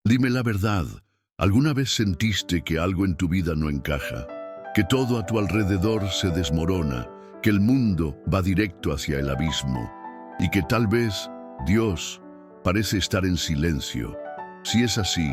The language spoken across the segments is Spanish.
Dime la verdad, ¿alguna vez sentiste que algo en tu vida no encaja? Que todo a tu alrededor se desmorona, que el mundo va directo hacia el abismo y que tal vez Dios parece estar en silencio. Si es así,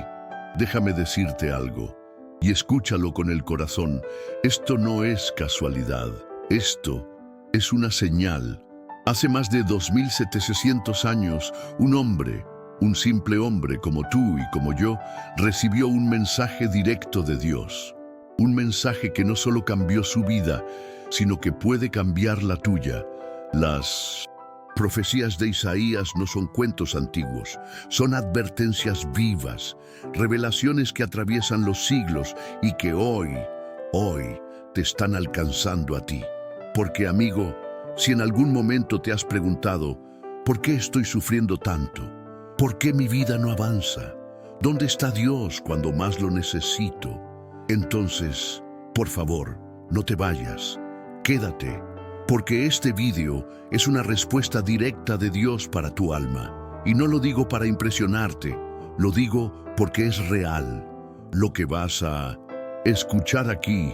déjame decirte algo y escúchalo con el corazón. Esto no es casualidad, esto es una señal. Hace más de 2700 años, un hombre, un simple hombre como tú y como yo, recibió un mensaje directo de Dios. Un mensaje que no solo cambió su vida, sino que puede cambiar la tuya. Las profecías de Isaías no son cuentos antiguos, son advertencias vivas, revelaciones que atraviesan los siglos y que hoy te están alcanzando a ti. Porque, amigo, si en algún momento te has preguntado, ¿por qué estoy sufriendo tanto? ¿Por qué mi vida no avanza? ¿Dónde está Dios cuando más lo necesito? Entonces, por favor, no te vayas, quédate, porque este vídeo es una respuesta directa de Dios para tu alma. Y no lo digo para impresionarte, lo digo porque es real. Lo que vas a escuchar aquí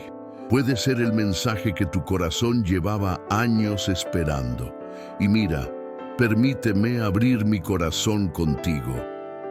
puede ser el mensaje que tu corazón llevaba años esperando. Y mira, permíteme abrir mi corazón contigo.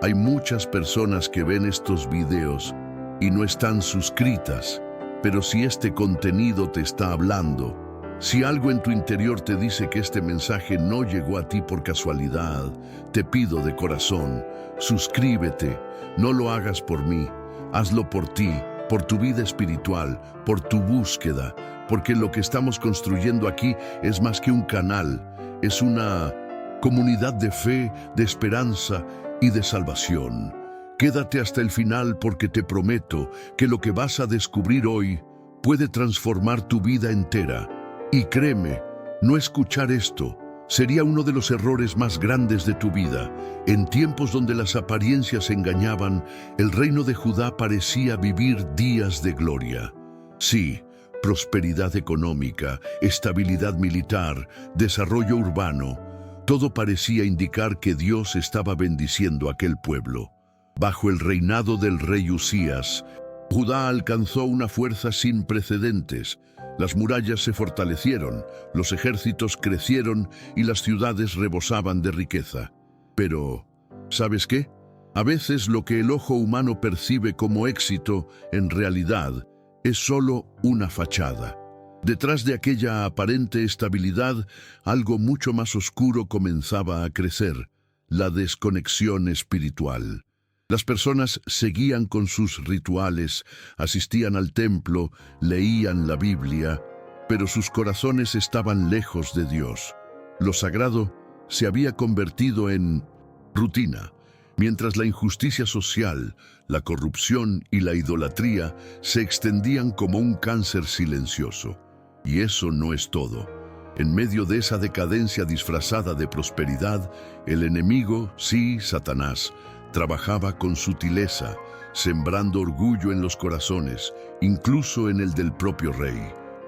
Hay muchas personas que ven estos videos y no están suscritas, pero si este contenido te está hablando, si algo en tu interior te dice que este mensaje no llegó a ti por casualidad, te pido de corazón, suscríbete. No lo hagas por mí, hazlo por ti, por tu vida espiritual, por tu búsqueda, porque lo que estamos construyendo aquí es más que un canal, es una comunidad de fe, de esperanza y de salvación. Quédate hasta el final porque te prometo que lo que vas a descubrir hoy puede transformar tu vida entera. Y créeme, no escuchar esto sería uno de los errores más grandes de tu vida. En tiempos donde las apariencias engañaban, el reino de Judá parecía vivir días de gloria. Sí, prosperidad económica, estabilidad militar, desarrollo urbano, todo parecía indicar que Dios estaba bendiciendo a aquel pueblo. Bajo el reinado del rey Usías, Judá alcanzó una fuerza sin precedentes. Las murallas se fortalecieron, los ejércitos crecieron y las ciudades rebosaban de riqueza. Pero, ¿sabes qué? A veces lo que el ojo humano percibe como éxito, en realidad, es solo una fachada. Detrás de aquella aparente estabilidad, algo mucho más oscuro comenzaba a crecer: la desconexión espiritual. Las personas seguían con sus rituales, asistían al templo, leían la Biblia, pero sus corazones estaban lejos de Dios. Lo sagrado se había convertido en rutina, mientras la injusticia social, la corrupción y la idolatría se extendían como un cáncer silencioso. Y eso no es todo. En medio de esa decadencia disfrazada de prosperidad, el enemigo, sí, Satanás, trabajaba con sutileza, sembrando orgullo en los corazones, incluso en el del propio rey,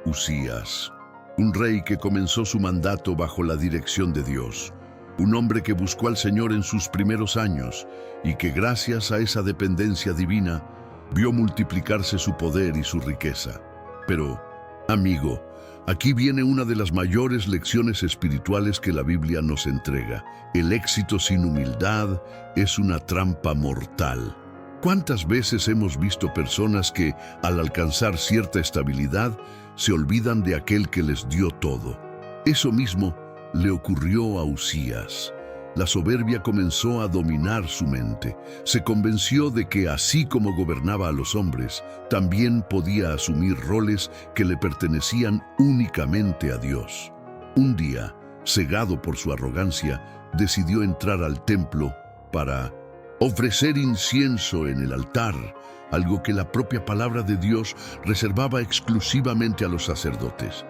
Usías. Un rey que comenzó su mandato bajo la dirección de Dios. Un hombre que buscó al Señor en sus primeros años y que gracias a esa dependencia divina vio multiplicarse su poder y su riqueza. Pero, amigo, aquí viene una de las mayores lecciones espirituales que la Biblia nos entrega. El éxito sin humildad es una trampa mortal. ¿Cuántas veces hemos visto personas que, al alcanzar cierta estabilidad, se olvidan de aquel que les dio todo? Eso mismo le ocurrió a Usías. La soberbia comenzó a dominar su mente. Se convenció de que, así como gobernaba a los hombres, también podía asumir roles que le pertenecían únicamente a Dios. Un día, cegado por su arrogancia, decidió entrar al templo para ofrecer incienso en el altar, algo que la propia palabra de Dios reservaba exclusivamente a los sacerdotes.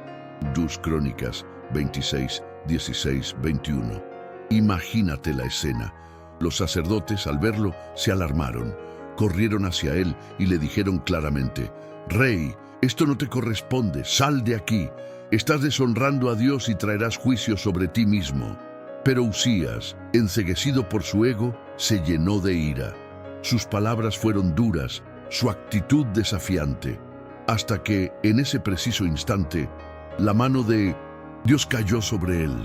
2 Crónicas 26, 16, 21. Imagínate la escena. Los sacerdotes, al verlo, se alarmaron. Corrieron hacia él y le dijeron claramente: «Rey, esto no te corresponde, sal de aquí. Estás deshonrando a Dios y traerás juicio sobre ti mismo». Pero Usías, enceguecido por su ego, se llenó de ira. Sus palabras fueron duras, su actitud desafiante, hasta que, en ese preciso instante, la mano de Dios cayó sobre él.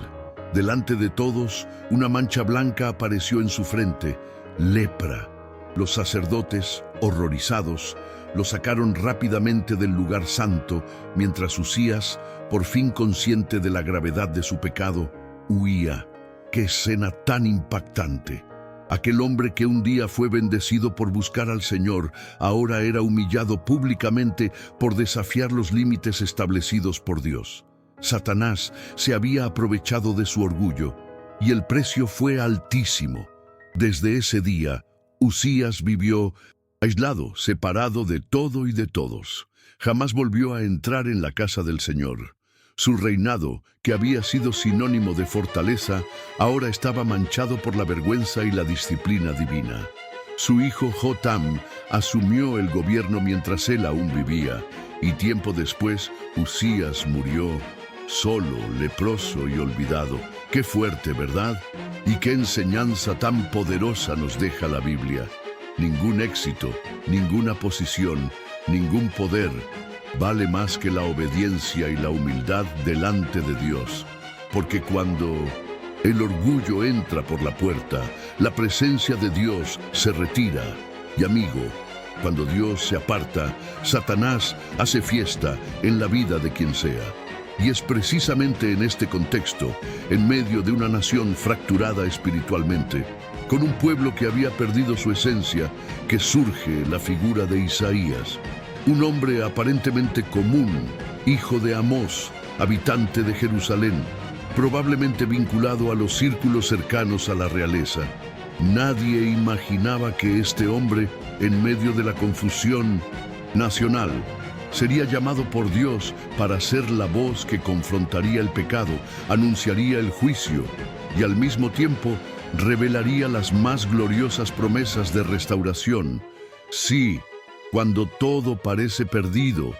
Delante de todos, una mancha blanca apareció en su frente, lepra. Los sacerdotes, horrorizados, lo sacaron rápidamente del lugar santo, mientras Uzías, por fin consciente de la gravedad de su pecado, huía. ¡Qué escena tan impactante! Aquel hombre que un día fue bendecido por buscar al Señor, ahora era humillado públicamente por desafiar los límites establecidos por Dios. Satanás se había aprovechado de su orgullo, y el precio fue altísimo. Desde ese día, Uzías vivió aislado, separado de todo y de todos. Jamás volvió a entrar en la casa del Señor. Su reinado, que había sido sinónimo de fortaleza, ahora estaba manchado por la vergüenza y la disciplina divina. Su hijo Jotam asumió el gobierno mientras él aún vivía, y tiempo después Uzías murió, solo, leproso y olvidado. Qué fuerte, ¿verdad? Y qué enseñanza tan poderosa nos deja la Biblia. Ningún éxito, ninguna posición, ningún poder vale más que la obediencia y la humildad delante de Dios. Porque cuando el orgullo entra por la puerta, la presencia de Dios se retira. Y amigo, cuando Dios se aparta, Satanás hace fiesta en la vida de quien sea. Y es precisamente en este contexto, en medio de una nación fracturada espiritualmente, con un pueblo que había perdido su esencia, que surge la figura de Isaías, un hombre aparentemente común, hijo de Amós, habitante de Jerusalén, probablemente vinculado a los círculos cercanos a la realeza. Nadie imaginaba que este hombre, en medio de la confusión nacional, sería llamado por Dios para ser la voz que confrontaría el pecado, anunciaría el juicio y al mismo tiempo revelaría las más gloriosas promesas de restauración. Sí, cuando todo parece perdido,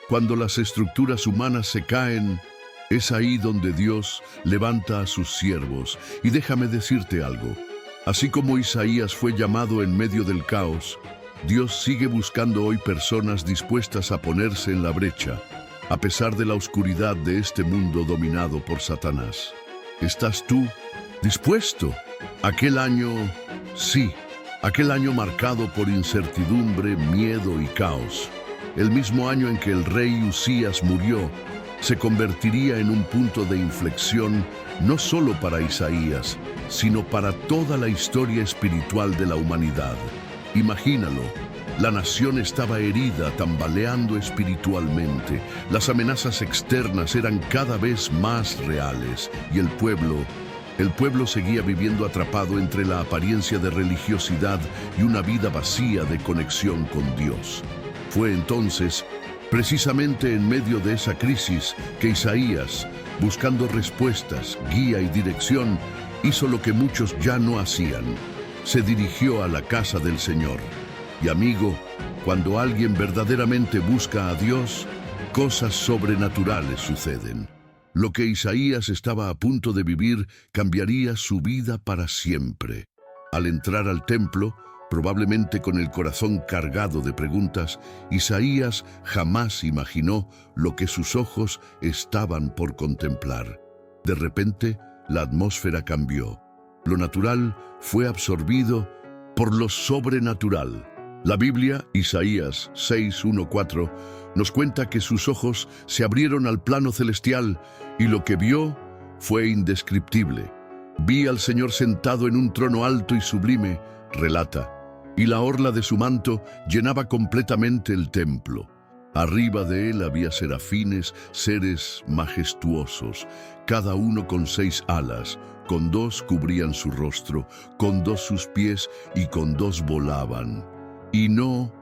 cuando las estructuras humanas se caen, es ahí donde Dios levanta a sus siervos. Y déjame decirte algo, así como Isaías fue llamado en medio del caos, Dios sigue buscando hoy personas dispuestas a ponerse en la brecha, a pesar de la oscuridad de este mundo dominado por Satanás. ¿Estás tú dispuesto? Aquel año, sí, aquel año marcado por incertidumbre, miedo y caos, el mismo año en que el rey Uzías murió, se convertiría en un punto de inflexión no solo para Isaías, sino para toda la historia espiritual de la humanidad. Imagínalo, la nación estaba herida, tambaleando espiritualmente. Las amenazas externas eran cada vez más reales y el pueblo seguía viviendo atrapado entre la apariencia de religiosidad y una vida vacía de conexión con Dios. Fue entonces, precisamente en medio de esa crisis, que Isaías, buscando respuestas, guía y dirección, hizo lo que muchos ya no hacían. Se dirigió a la casa del Señor. Y amigo, cuando alguien verdaderamente busca a Dios, cosas sobrenaturales suceden. Lo que Isaías estaba a punto de vivir cambiaría su vida para siempre. Al entrar al templo, probablemente con el corazón cargado de preguntas, Isaías jamás imaginó lo que sus ojos estaban por contemplar. De repente, la atmósfera cambió. Lo natural fue absorbido por lo sobrenatural. La Biblia, Isaías 6:1-4, nos cuenta que sus ojos se abrieron al plano celestial y lo que vio fue indescriptible. Vi al Señor sentado en un trono alto y sublime, relata, y la orla de su manto llenaba completamente el templo. Arriba de él había serafines, seres majestuosos, cada uno con 6 alas, con 2 cubrían su rostro, con 2 sus pies y con 2 volaban. Y no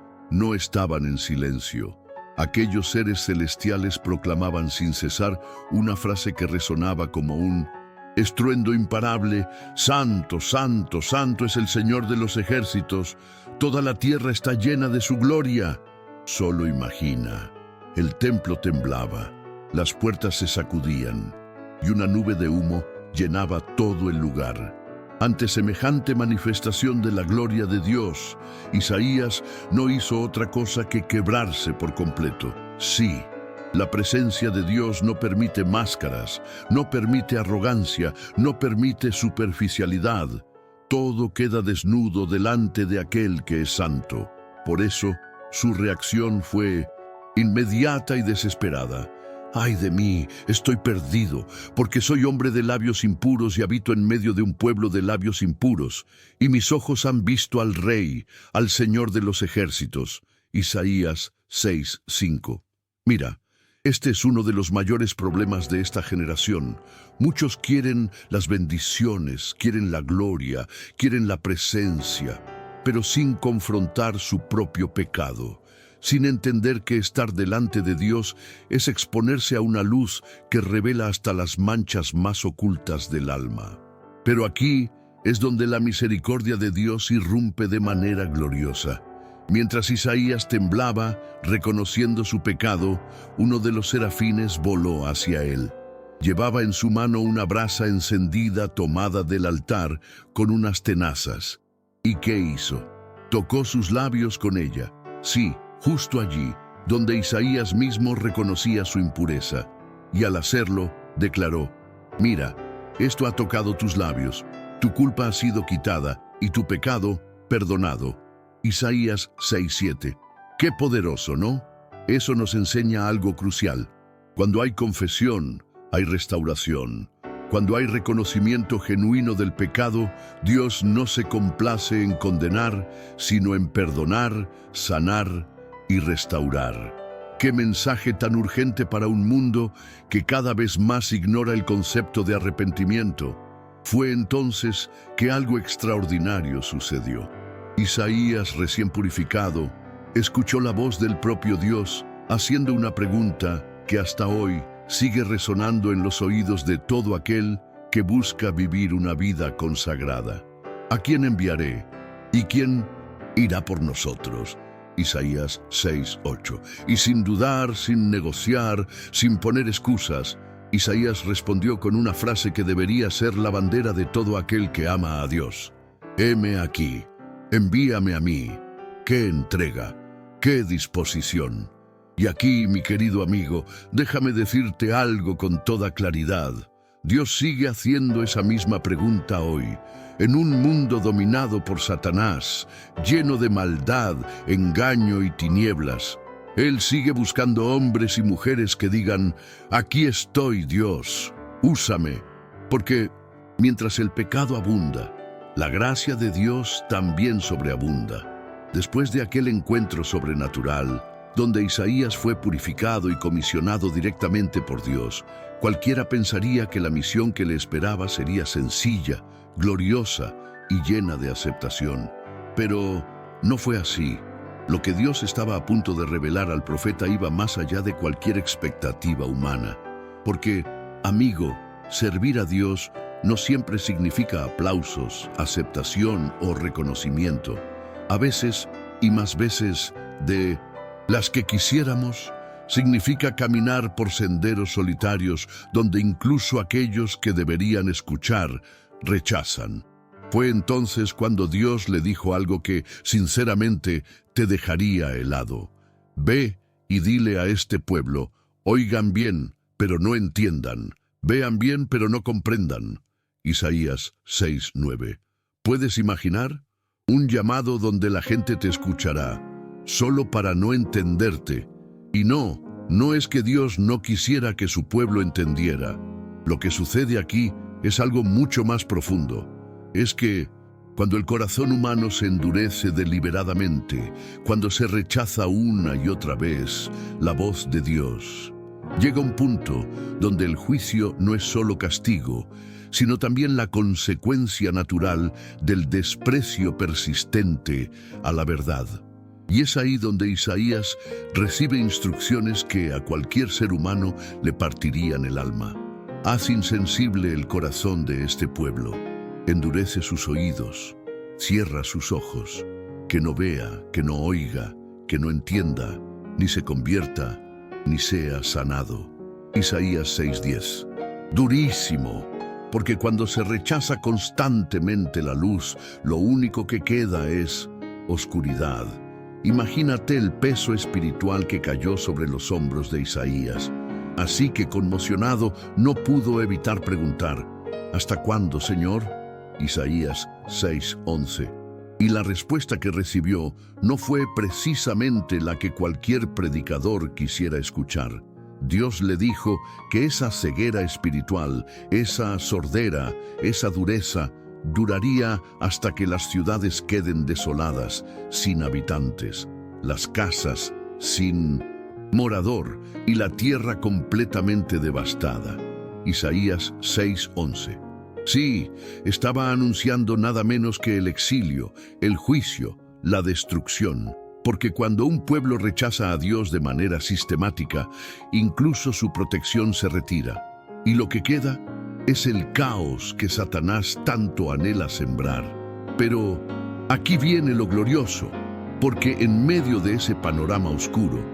estaban en silencio. Aquellos seres celestiales proclamaban sin cesar una frase que resonaba como un estruendo imparable: «Santo, santo, santo es el Señor de los ejércitos, toda la tierra está llena de su gloria». Solo imagina, el templo temblaba, las puertas se sacudían y una nube de humo llenaba todo el lugar. Ante semejante manifestación de la gloria de Dios, Isaías no hizo otra cosa que quebrarse por completo. Sí, la presencia de Dios no permite máscaras, no permite arrogancia, no permite superficialidad. Todo queda desnudo delante de aquel que es santo. Por eso, su reacción fue inmediata y desesperada. ¡Ay de mí! Estoy perdido, porque soy hombre de labios impuros y habito en medio de un pueblo de labios impuros, y mis ojos han visto al Rey, al Señor de los ejércitos. Isaías 6:5. Mira, este es uno de los mayores problemas de esta generación. Muchos quieren las bendiciones, quieren la gloria, quieren la presencia, pero sin confrontar su propio pecado, sin entender que estar delante de Dios es exponerse a una luz que revela hasta las manchas más ocultas del alma. Pero aquí es donde la misericordia de Dios irrumpe de manera gloriosa. Mientras Isaías temblaba, reconociendo su pecado, uno de los serafines voló hacia él. Llevaba en su mano una brasa encendida tomada del altar con unas tenazas. ¿Y qué hizo? Tocó sus labios con ella. Sí, justo allí, donde Isaías mismo reconocía su impureza. Y al hacerlo, declaró: «Mira, esto ha tocado tus labios, tu culpa ha sido quitada y tu pecado perdonado». Isaías 6:7. Qué poderoso, ¿no? Eso nos enseña algo crucial. Cuando hay confesión, hay restauración. Cuando hay reconocimiento genuino del pecado, Dios no se complace en condenar, sino en perdonar, sanar y restaurar. ¡Qué mensaje tan urgente para un mundo que cada vez más ignora el concepto de arrepentimiento! Fue entonces que algo extraordinario sucedió. Isaías, recién purificado, escuchó la voz del propio Dios haciendo una pregunta que hasta hoy sigue resonando en los oídos de todo aquel que busca vivir una vida consagrada. ¿A quién enviaré? ¿Y quién irá por nosotros? Isaías 6:8. Y sin dudar, sin negociar, sin poner excusas, Isaías respondió con una frase que debería ser la bandera de todo aquel que ama a Dios. «Heme aquí, envíame a mí». ¡Qué entrega! ¡Qué disposición! Y aquí, mi querido amigo, déjame decirte algo con toda claridad. Dios sigue haciendo esa misma pregunta hoy. En un mundo dominado por Satanás, lleno de maldad, engaño y tinieblas, Él sigue buscando hombres y mujeres que digan: «Aquí estoy, Dios, úsame». Porque mientras el pecado abunda, la gracia de Dios también sobreabunda. Después de aquel encuentro sobrenatural, donde Isaías fue purificado y comisionado directamente por Dios, cualquiera pensaría que la misión que le esperaba sería sencilla, gloriosa y llena de aceptación. Pero no fue así. Lo que Dios estaba a punto de revelar al profeta iba más allá de cualquier expectativa humana. Porque, amigo, servir a Dios no siempre significa aplausos, aceptación o reconocimiento. A veces, y más veces de las que quisiéramos, significa caminar por senderos solitarios donde incluso aquellos que deberían escuchar rechazan. Fue entonces cuando Dios le dijo algo que, sinceramente, te dejaría helado. «Ve y dile a este pueblo: oigan bien, pero no entiendan. Vean bien, pero no comprendan». Isaías 6:9. ¿Puedes imaginar? Un llamado donde la gente te escuchará, solo para no entenderte. Y no es que Dios no quisiera que su pueblo entendiera. Lo que sucede aquí es algo mucho más profundo. Es que cuando el corazón humano se endurece deliberadamente, cuando se rechaza una y otra vez la voz de Dios, llega un punto donde el juicio no es solo castigo, sino también la consecuencia natural del desprecio persistente a la verdad. Y es ahí donde Isaías recibe instrucciones que a cualquier ser humano le partirían el alma. Haz insensible el corazón de este pueblo, endurece sus oídos, cierra sus ojos, que no vea, que no oiga, que no entienda, ni se convierta, ni sea sanado. Isaías 6:10. Durísimo, porque cuando se rechaza constantemente la luz, lo único que queda es oscuridad. Imagínate el peso espiritual que cayó sobre los hombros de Isaías. Así que, conmocionado, no pudo evitar preguntar: ¿hasta cuándo, Señor? Isaías 6:11. Y la respuesta que recibió no fue precisamente la que cualquier predicador quisiera escuchar. Dios le dijo que esa ceguera espiritual, esa sordera, esa dureza, duraría hasta que las ciudades queden desoladas, sin habitantes, las casas sin morador y la tierra completamente devastada. Isaías 6:11. Sí, estaba anunciando nada menos que el exilio, el juicio, la destrucción. Porque cuando un pueblo rechaza a Dios de manera sistemática, incluso su protección se retira. Y lo que queda es el caos que Satanás tanto anhela sembrar. Pero aquí viene lo glorioso, porque en medio de ese panorama oscuro,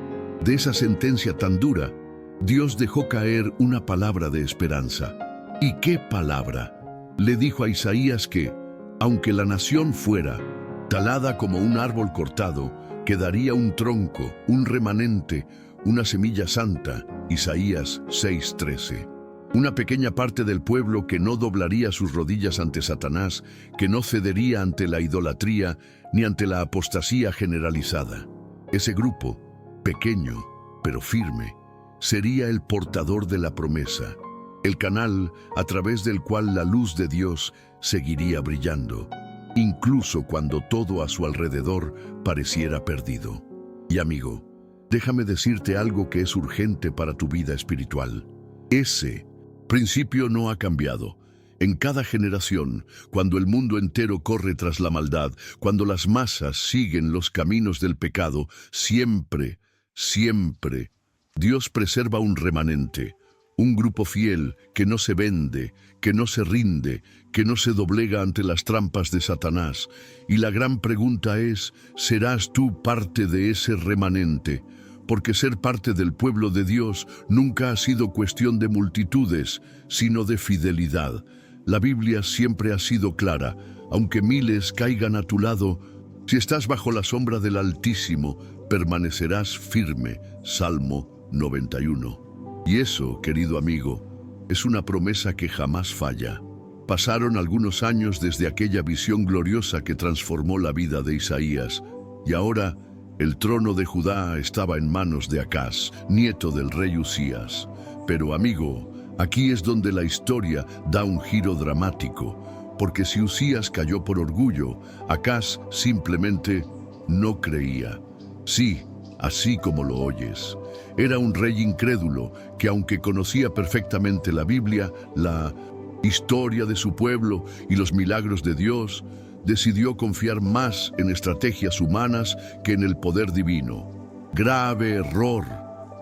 de esa sentencia tan dura, Dios dejó caer una palabra de esperanza. ¿Y qué palabra? Le dijo a Isaías que, aunque la nación fuera talada como un árbol cortado, quedaría un tronco, un remanente, una semilla santa. Isaías 6:13. Una pequeña parte del pueblo que no doblaría sus rodillas ante Satanás, que no cedería ante la idolatría ni ante la apostasía generalizada. Ese grupo, pequeño pero firme, sería el portador de la promesa, el canal a través del cual la luz de Dios seguiría brillando, incluso cuando todo a su alrededor pareciera perdido. Y amigo, déjame decirte algo que es urgente para tu vida espiritual. Ese principio no ha cambiado. En cada generación, cuando el mundo entero corre tras la maldad, cuando las masas siguen los caminos del pecado, siempre, Dios preserva un remanente, un grupo fiel que no se vende, que no se rinde, que no se doblega ante las trampas de Satanás. Y la gran pregunta es: ¿serás tú parte de ese remanente? Porque ser parte del pueblo de Dios nunca ha sido cuestión de multitudes, sino de fidelidad. La Biblia siempre ha sido clara: aunque miles caigan a tu lado, si estás bajo la sombra del Altísimo, permanecerás firme. Salmo 91. Y eso, querido amigo, es una promesa que jamás falla. Pasaron algunos años desde aquella visión gloriosa que transformó la vida de Isaías, y ahora el trono de Judá estaba en manos de Acaz, nieto del rey Usías. Pero amigo, aquí es donde la historia da un giro dramático, porque si Usías cayó por orgullo, Acaz simplemente no creía. Sí, así como lo oyes. Era un rey incrédulo que, aunque conocía perfectamente la Biblia, la historia de su pueblo y los milagros de Dios, decidió confiar más en estrategias humanas que en el poder divino. Grave error,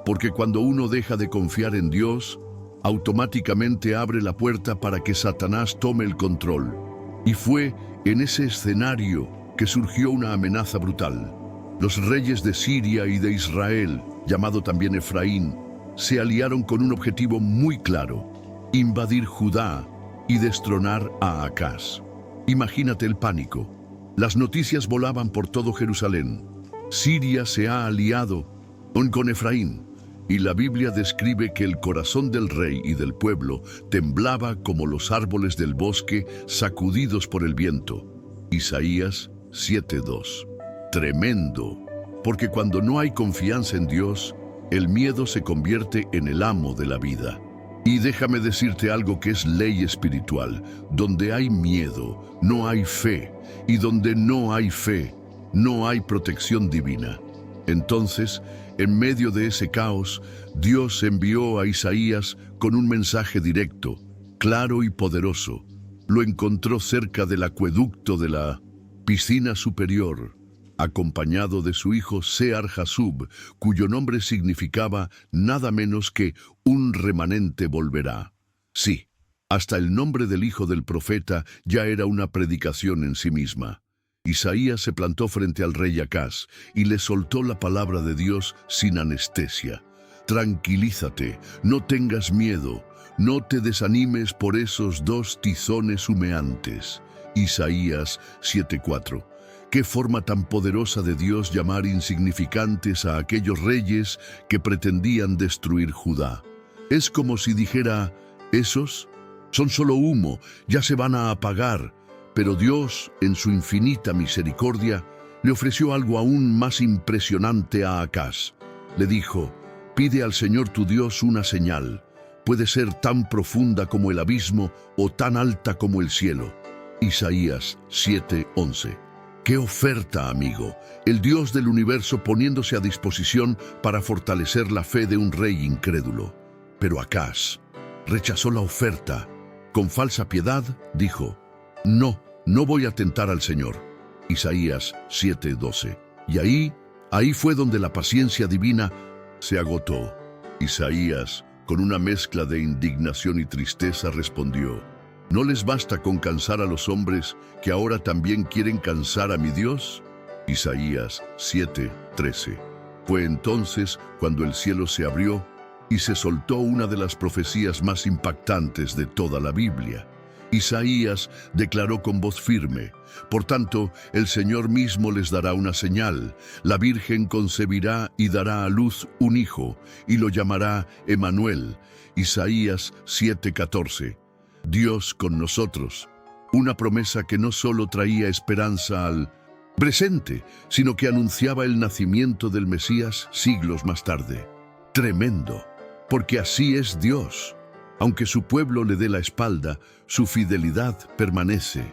porque cuando uno deja de confiar en Dios, automáticamente abre la puerta para que Satanás tome el control. Y fue en ese escenario que surgió una amenaza brutal. Los reyes de Siria y de Israel, llamado también Efraín, se aliaron con un objetivo muy claro: invadir Judá y destronar a Acaz. Imagínate el pánico. Las noticias volaban por todo Jerusalén. Siria se ha aliado con Efraín, y la Biblia describe que el corazón del rey y del pueblo temblaba como los árboles del bosque sacudidos por el viento. Isaías 7:2. Tremendo, porque cuando no hay confianza en Dios, el miedo se convierte en el amo de la vida. Y déjame decirte algo que es ley espiritual: donde hay miedo, no hay fe, y donde no hay fe, no hay protección divina. Entonces, en medio de ese caos, Dios envió a Isaías con un mensaje directo, claro y poderoso. Lo encontró cerca del acueducto de la piscina superior, acompañado de su hijo Sear-Jasub, cuyo nombre significaba nada menos que un remanente volverá. Sí, hasta el nombre del hijo del profeta ya era una predicación en sí misma. Isaías se plantó frente al rey Acaz y le soltó la palabra de Dios sin anestesia. Tranquilízate, no tengas miedo, no te desanimes por esos dos tizones humeantes. Isaías 7:4. Qué forma tan poderosa de Dios llamar insignificantes a aquellos reyes que pretendían destruir Judá. Es como si dijera, esos son solo humo, ya se van a apagar. Pero Dios, en su infinita misericordia, le ofreció algo aún más impresionante a Acaz. Le dijo, pide al Señor tu Dios una señal. Puede ser tan profunda como el abismo o tan alta como el cielo. Isaías 7:11. ¡Qué oferta, amigo! El Dios del universo poniéndose a disposición para fortalecer la fe de un rey incrédulo. Pero Acaz rechazó la oferta. Con falsa piedad dijo, no voy a tentar al Señor. Isaías 7:12. Y ahí fue donde la paciencia divina se agotó. Isaías, con una mezcla de indignación y tristeza, respondió, ¿no les basta con cansar a los hombres que ahora también quieren cansar a mi Dios? Isaías 7:13. Fue entonces cuando el cielo se abrió y se soltó una de las profecías más impactantes de toda la Biblia. Isaías declaró con voz firme, por tanto, el Señor mismo les dará una señal. La Virgen concebirá y dará a luz un hijo, y lo llamará Emmanuel. Isaías 7:14. Dios con nosotros. Una promesa que no solo traía esperanza al presente, sino que anunciaba el nacimiento del Mesías siglos más tarde. Tremendo, porque así es Dios. Aunque su pueblo le dé la espalda, su fidelidad permanece.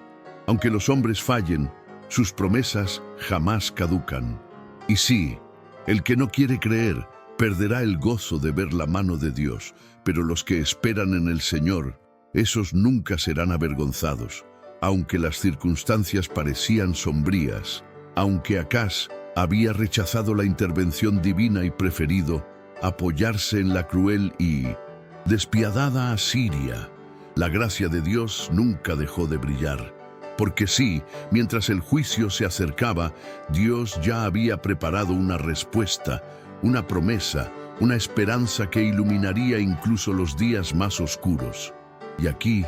Aunque los hombres fallen, sus promesas jamás caducan. Y sí, el que no quiere creer perderá el gozo de ver la mano de Dios, pero los que esperan en el Señor, esos nunca serán avergonzados. Aunque las circunstancias parecían sombrías, aunque Acaz había rechazado la intervención divina y preferido apoyarse en la cruel y despiadada Asiria, la gracia de Dios nunca dejó de brillar. Porque sí, mientras el juicio se acercaba, Dios ya había preparado una respuesta, una promesa, una esperanza que iluminaría incluso los días más oscuros. Y aquí,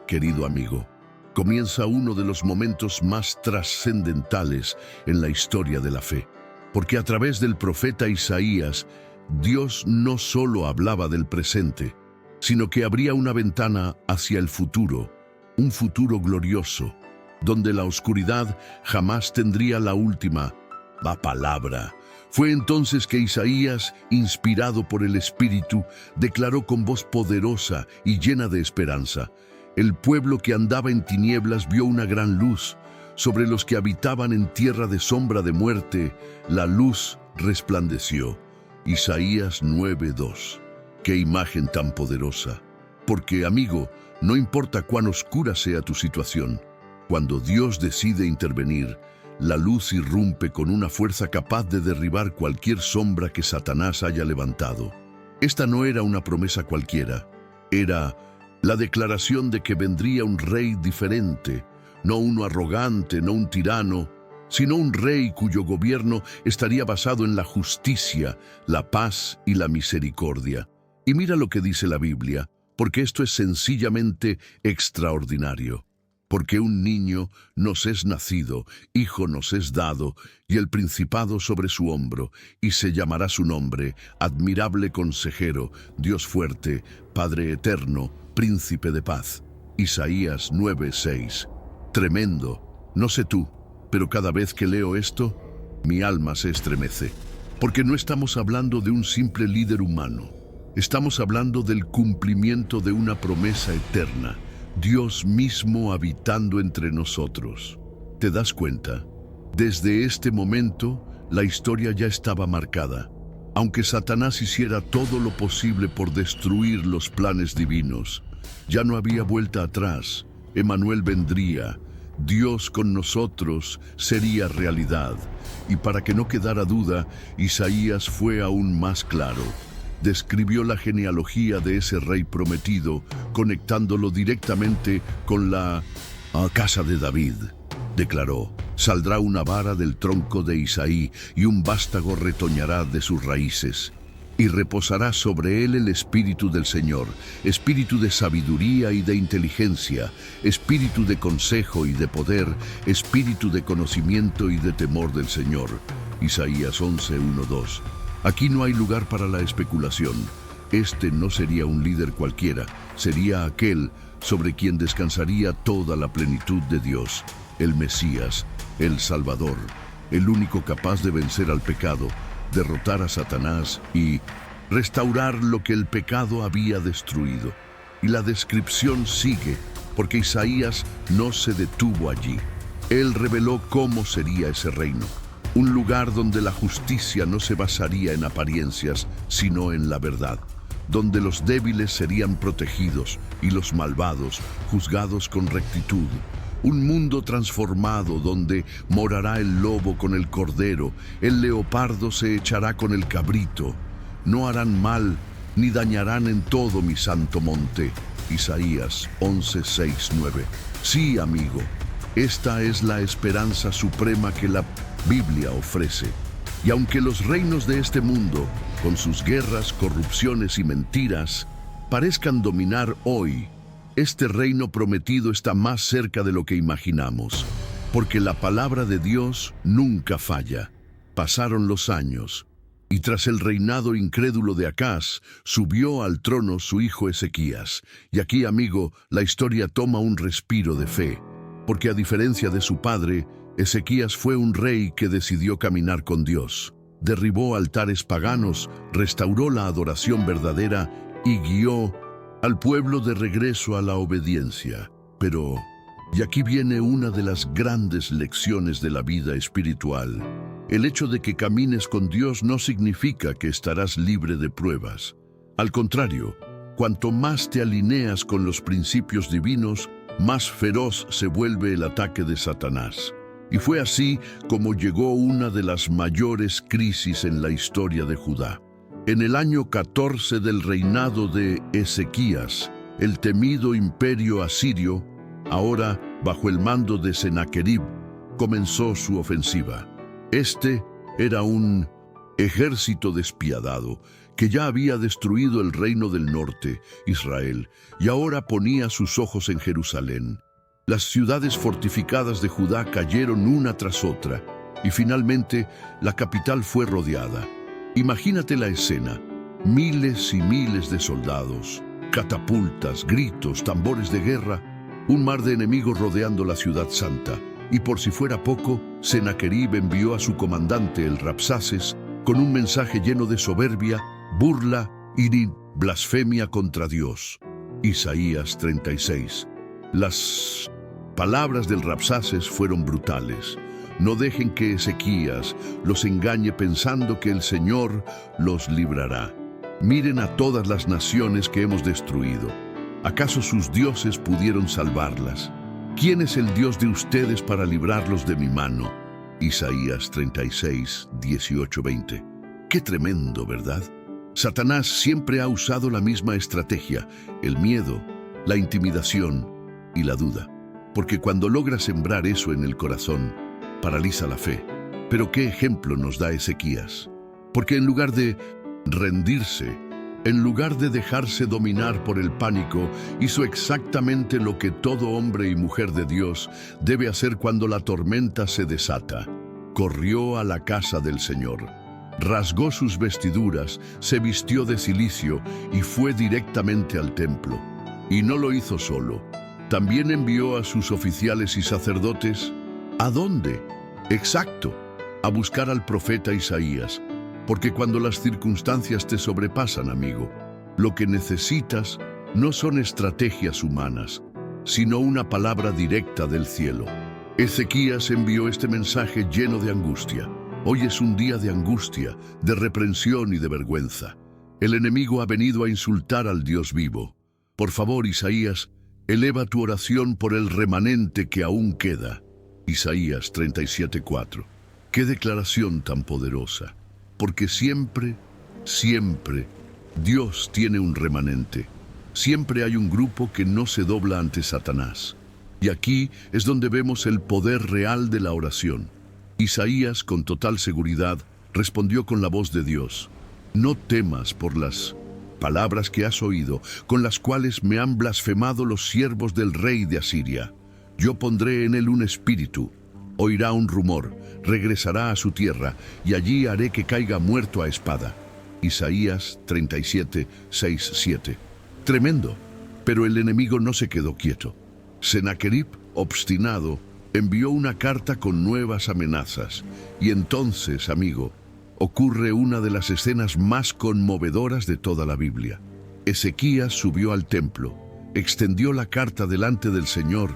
querido amigo, comienza uno de los momentos más trascendentales en la historia de la fe. Porque a través del profeta Isaías, Dios no solo hablaba del presente, sino que abría una ventana hacia el futuro, un futuro glorioso, donde la oscuridad jamás tendría la última palabra. Fue entonces que Isaías, inspirado por el Espíritu, declaró con voz poderosa y llena de esperanza: el pueblo que andaba en tinieblas vio una gran luz. Sobre los que habitaban en tierra de sombra de muerte, la luz resplandeció. Isaías 9:2. ¡Qué imagen tan poderosa! Porque, amigo, no importa cuán oscura sea tu situación, cuando Dios decide intervenir, la luz irrumpe con una fuerza capaz de derribar cualquier sombra que Satanás haya levantado. Esta no era una promesa cualquiera, era la declaración de que vendría un rey diferente, no uno arrogante, no un tirano, sino un rey cuyo gobierno estaría basado en la justicia, la paz y la misericordia. Y mira lo que dice la Biblia, porque esto es sencillamente extraordinario. Porque un niño nos es nacido, hijo nos es dado, y el principado sobre su hombro, y se llamará su nombre, admirable consejero, Dios fuerte, Padre eterno, príncipe de paz. Isaías 9:6. Tremendo. No sé tú, pero cada vez que leo esto, mi alma se estremece. Porque no estamos hablando de un simple líder humano. Estamos hablando del cumplimiento de una promesa eterna. Dios mismo habitando entre nosotros. ¿Te das cuenta? Desde este momento, la historia ya estaba marcada. Aunque Satanás hiciera todo lo posible por destruir los planes divinos, ya no había vuelta atrás. Emmanuel vendría. Dios con nosotros sería realidad. Y para que no quedara duda, Isaías fue aún más claro. Describió la genealogía de ese rey prometido, conectándolo directamente con la casa de David. Declaró: saldrá una vara del tronco de Isaí y un vástago retoñará de sus raíces. y reposará sobre él el Espíritu del Señor, espíritu de sabiduría y de inteligencia, espíritu de consejo y de poder, espíritu de conocimiento y de temor del Señor. Isaías 11:1-2. Aquí no hay lugar para la especulación. Este no sería un líder cualquiera, sería aquel sobre quien descansaría toda la plenitud de Dios, el Mesías, el Salvador, el único capaz de vencer al pecado, derrotar a Satanás y restaurar lo que el pecado había destruido. Y la descripción sigue, porque Isaías no se detuvo allí. Él reveló cómo sería ese reino, un lugar donde la justicia no se basaría en apariencias, sino en la verdad, donde los débiles serían protegidos y los malvados juzgados con rectitud. Un mundo transformado donde morará el lobo con el cordero, el leopardo se echará con el cabrito. No harán mal ni dañarán en todo mi santo monte. Isaías 11:6-9. Sí, amigo, esta es la esperanza suprema que la Biblia ofrece. Y aunque los reinos de este mundo, con sus guerras, corrupciones y mentiras, parezcan dominar hoy, este reino prometido está más cerca de lo que imaginamos, porque la palabra de Dios nunca falla. Pasaron los años, y tras el reinado incrédulo de Acaz, subió al trono su hijo Ezequías. Y aquí, amigo, la historia toma un respiro de fe, porque a diferencia de su padre, Ezequías fue un rey que decidió caminar con Dios. Derribó altares paganos, restauró la adoración verdadera y guió al pueblo de regreso a la obediencia. Pero, y aquí viene una de las grandes lecciones de la vida espiritual. El hecho de que camines con Dios no significa que estarás libre de pruebas. Al contrario, cuanto más te alineas con los principios divinos, más feroz se vuelve el ataque de Satanás. Y fue así como llegó una de las mayores crisis en la historia de Judá. En el año 14 del reinado de Ezequías, el temido imperio asirio, ahora bajo el mando de Sennacherib, comenzó su ofensiva. Este era un ejército despiadado que ya había destruido el reino del norte, Israel, y ahora ponía sus ojos en Jerusalén. Las ciudades fortificadas de Judá cayeron una tras otra, y finalmente la capital fue rodeada. Imagínate la escena: miles y miles de soldados, catapultas, gritos, tambores de guerra, un mar de enemigos rodeando la ciudad santa. Y por si fuera poco, Sennacherib envió a su comandante, el Rabsaces, con un mensaje lleno de soberbia, burla y blasfemia contra Dios. Isaías 36. Las palabras del Rabsaces fueron brutales. No dejen que Ezequías los engañe pensando que el Señor los librará. Miren a todas las naciones que hemos destruido. ¿Acaso sus dioses pudieron salvarlas? ¿Quién es el Dios de ustedes para librarlos de mi mano? Isaías 36, 18-20. Qué tremendo, ¿verdad? Satanás siempre ha usado la misma estrategia: el miedo, la intimidación y la duda. Porque cuando logra sembrar eso en el corazón, paraliza la fe. Pero ¿qué ejemplo nos da Ezequías? Porque en lugar de rendirse, en lugar de dejarse dominar por el pánico, hizo exactamente lo que todo hombre y mujer de Dios debe hacer cuando la tormenta se desata. Corrió a la casa del Señor, rasgó sus vestiduras, se vistió de cilicio y fue directamente al templo. Y no lo hizo solo. También envió a sus oficiales y sacerdotes. ¿A dónde? Exacto, a buscar al profeta Isaías. Porque cuando las circunstancias te sobrepasan, amigo, lo que necesitas no son estrategias humanas, sino una palabra directa del cielo. Ezequías envió este mensaje lleno de angustia. Hoy es un día de angustia, de reprensión y de vergüenza. El enemigo ha venido a insultar al Dios vivo. Por favor, Isaías, eleva tu oración por el remanente que aún queda. Isaías 37:4. ¡Qué declaración tan poderosa! Porque siempre, siempre, Dios tiene un remanente. Siempre hay un grupo que no se dobla ante Satanás. Y aquí es donde vemos el poder real de la oración. Isaías, con total seguridad, respondió con la voz de Dios: No temas por las palabras que has oído, con las cuales me han blasfemado los siervos del rey de Asiria. Yo pondré en él un espíritu, oirá un rumor, regresará a su tierra, y allí haré que caiga muerto a espada. Isaías 37, 6, 7. Tremendo, pero el enemigo no se quedó quieto. Sennacherib, obstinado, envió una carta con nuevas amenazas. Y entonces, amigo, ocurre una de las escenas más conmovedoras de toda la Biblia. Ezequías subió al templo, extendió la carta delante del Señor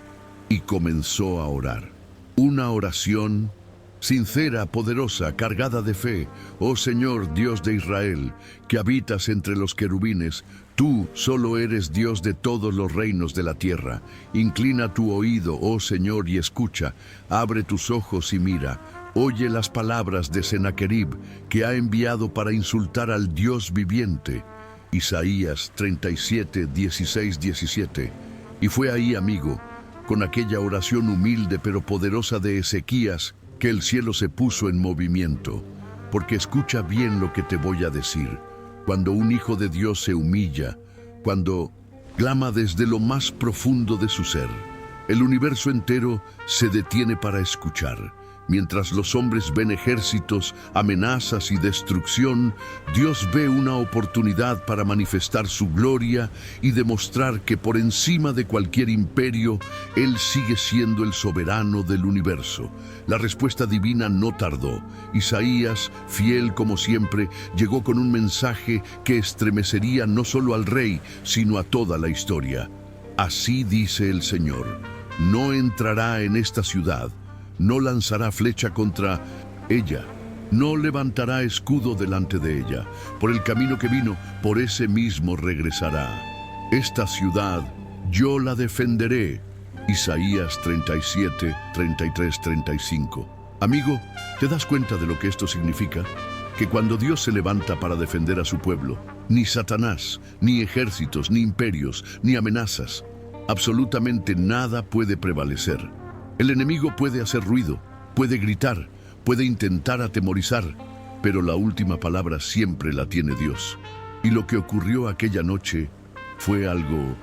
y comenzó a orar. Una oración sincera, poderosa, cargada de fe. Oh Señor, Dios de Israel, que habitas entre los querubines, tú solo eres Dios de todos los reinos de la tierra. Inclina tu oído, oh Señor, y escucha. Abre tus ojos y mira. Oye las palabras de Sennacherib, que ha enviado para insultar al Dios viviente. Isaías 37, 16, 17. Y fue ahí, amigo, con aquella oración humilde pero poderosa de Ezequías, que el cielo se puso en movimiento. Porque escucha bien lo que te voy a decir. Cuando un hijo de Dios se humilla, cuando clama desde lo más profundo de su ser, el universo entero se detiene para escuchar. Mientras los hombres ven ejércitos, amenazas y destrucción, Dios ve una oportunidad para manifestar su gloria y demostrar que por encima de cualquier imperio, Él sigue siendo el soberano del universo. La respuesta divina no tardó. Isaías, fiel como siempre, llegó con un mensaje que estremecería no solo al rey, sino a toda la historia. Así dice el Señor: no entrará en esta ciudad, no lanzará flecha contra ella, no levantará escudo delante de ella. Por el camino que vino, por ese mismo regresará. Esta ciudad yo la defenderé. Isaías 37, 33, 35. Amigo, ¿te das cuenta de lo que esto significa? Que cuando Dios se levanta para defender a su pueblo, ni Satanás, ni ejércitos, ni imperios, ni amenazas, absolutamente nada puede prevalecer. El enemigo puede hacer ruido, puede gritar, puede intentar atemorizar, pero la última palabra siempre la tiene Dios. Y lo que ocurrió aquella noche fue algo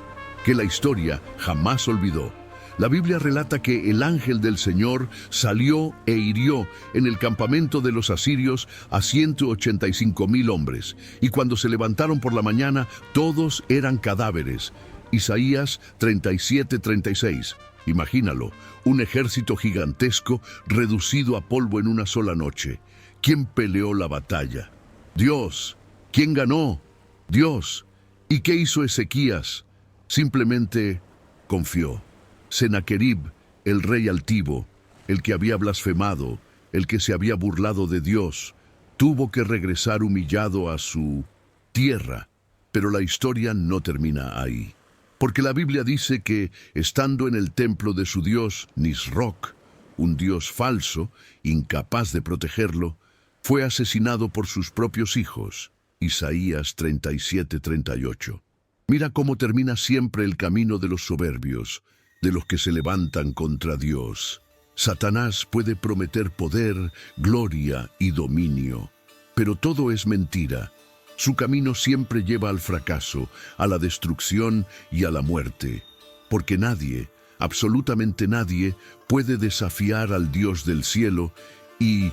que la historia jamás olvidó. La Biblia relata que el ángel del Señor salió e hirió en el campamento de los asirios a 185,000 hombres, y cuando se levantaron por la mañana, todos eran cadáveres. Isaías 37, 36. Imagínalo, un ejército gigantesco reducido a polvo en una sola noche. ¿Quién peleó la batalla? Dios. ¿Quién ganó? Dios. ¿Y qué hizo Ezequías? Simplemente confió. Sennacherib, el rey altivo, el que había blasfemado, el que se había burlado de Dios, tuvo que regresar humillado a su tierra. Pero la historia no termina ahí. Porque la Biblia dice que, estando en el templo de su dios Nisroch, un dios falso, incapaz de protegerlo, fue asesinado por sus propios hijos. Isaías 37, 38. Mira cómo termina siempre el camino de los soberbios, de los que se levantan contra Dios. Satanás puede prometer poder, gloria y dominio, pero todo es mentira. Su camino siempre lleva al fracaso, a la destrucción y a la muerte, porque nadie, absolutamente nadie, puede desafiar al Dios del cielo y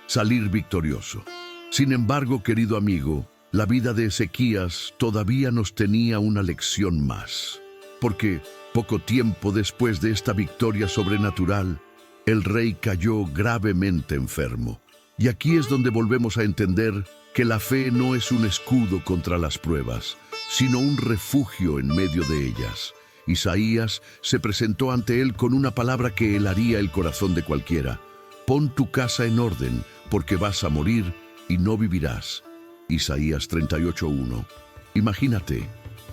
salir victorioso. Sin embargo, querido amigo, la vida de Ezequías todavía nos tenía una lección más, porque poco tiempo después de esta victoria sobrenatural, el rey cayó gravemente enfermo. Y aquí es donde volvemos a entender que la fe no es un escudo contra las pruebas, sino un refugio en medio de ellas. Isaías se presentó ante él con una palabra que helaría el corazón de cualquiera: pon tu casa en orden, porque vas a morir y no vivirás. Isaías 38:1. Imagínate,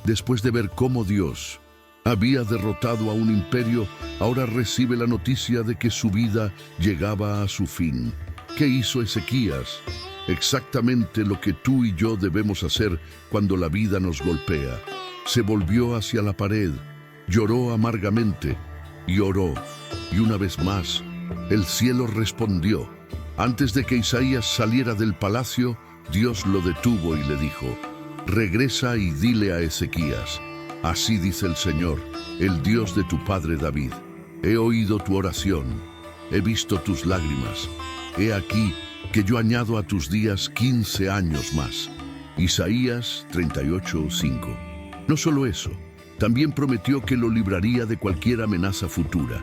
después de ver cómo Dios había derrotado a un imperio, ahora recibe la noticia de que su vida llegaba a su fin. ¿Qué hizo Ezequías? Exactamente lo que tú y yo debemos hacer cuando la vida nos golpea. Se volvió hacia la pared, lloró amargamente y oró. Y una vez más, el cielo respondió. Antes de que Isaías saliera del palacio, Dios lo detuvo y le dijo: regresa y dile a Ezequías: así dice el Señor, el Dios de tu padre David. He oído tu oración, he visto tus lágrimas. He aquí que yo añado a tus días 15 años más. Isaías 38:5. No solo eso, también prometió que lo libraría de cualquier amenaza futura.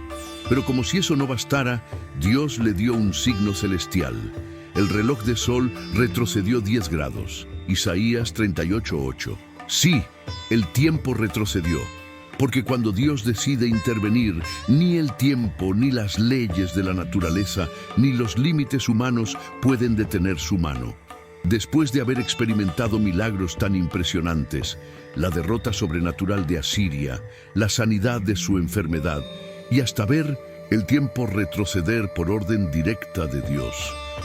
Pero como si eso no bastara, Dios le dio un signo celestial. El reloj de sol retrocedió 10 grados. Isaías 38:8. Sí, el tiempo retrocedió. Porque cuando Dios decide intervenir, ni el tiempo, ni las leyes de la naturaleza, ni los límites humanos pueden detener su mano. Después de haber experimentado milagros tan impresionantes, la derrota sobrenatural de Asiria, la sanidad de su enfermedad, y hasta ver el tiempo retroceder por orden directa de Dios,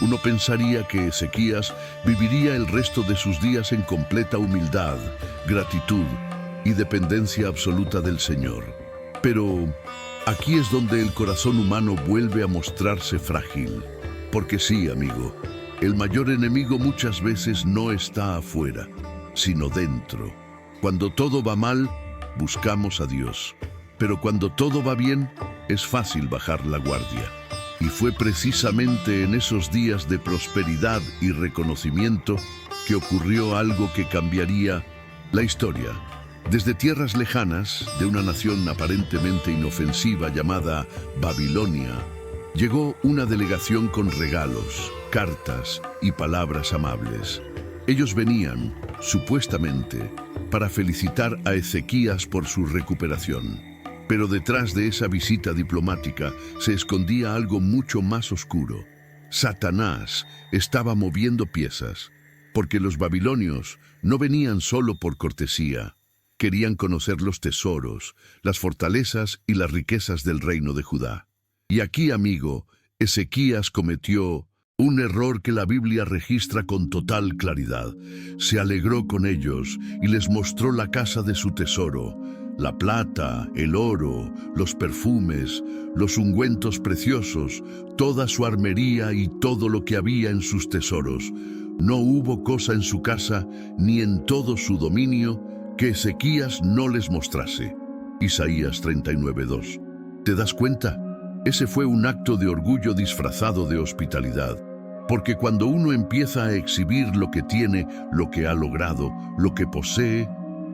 uno pensaría que Ezequías viviría el resto de sus días en completa humildad, gratitud y dependencia absoluta del Señor. Pero aquí es donde el corazón humano vuelve a mostrarse frágil. Porque sí, amigo, el mayor enemigo muchas veces no está afuera, sino dentro. Cuando todo va mal, buscamos a Dios. Pero cuando todo va bien, es fácil bajar la guardia. Y fue precisamente en esos días de prosperidad y reconocimiento que ocurrió algo que cambiaría la historia. Desde tierras lejanas, de una nación aparentemente inofensiva llamada Babilonia, llegó una delegación con regalos, cartas y palabras amables. Ellos venían, supuestamente, para felicitar a Ezequías por su recuperación. Pero detrás de esa visita diplomática se escondía algo mucho más oscuro. Satanás estaba moviendo piezas, porque los babilonios no venían solo por cortesía. Querían conocer los tesoros, las fortalezas y las riquezas del reino de Judá. Y aquí, amigo, Ezequías cometió un error que la Biblia registra con total claridad. Se alegró con ellos y les mostró la casa de su tesoro, la plata, el oro, los perfumes, los ungüentos preciosos, toda su armería y todo lo que había en sus tesoros. No hubo cosa en su casa ni en todo su dominio que Ezequías no les mostrase. Isaías 39:2. ¿Te das cuenta? Ese fue un acto de orgullo disfrazado de hospitalidad. Porque cuando uno empieza a exhibir lo que tiene, lo que ha logrado, lo que posee,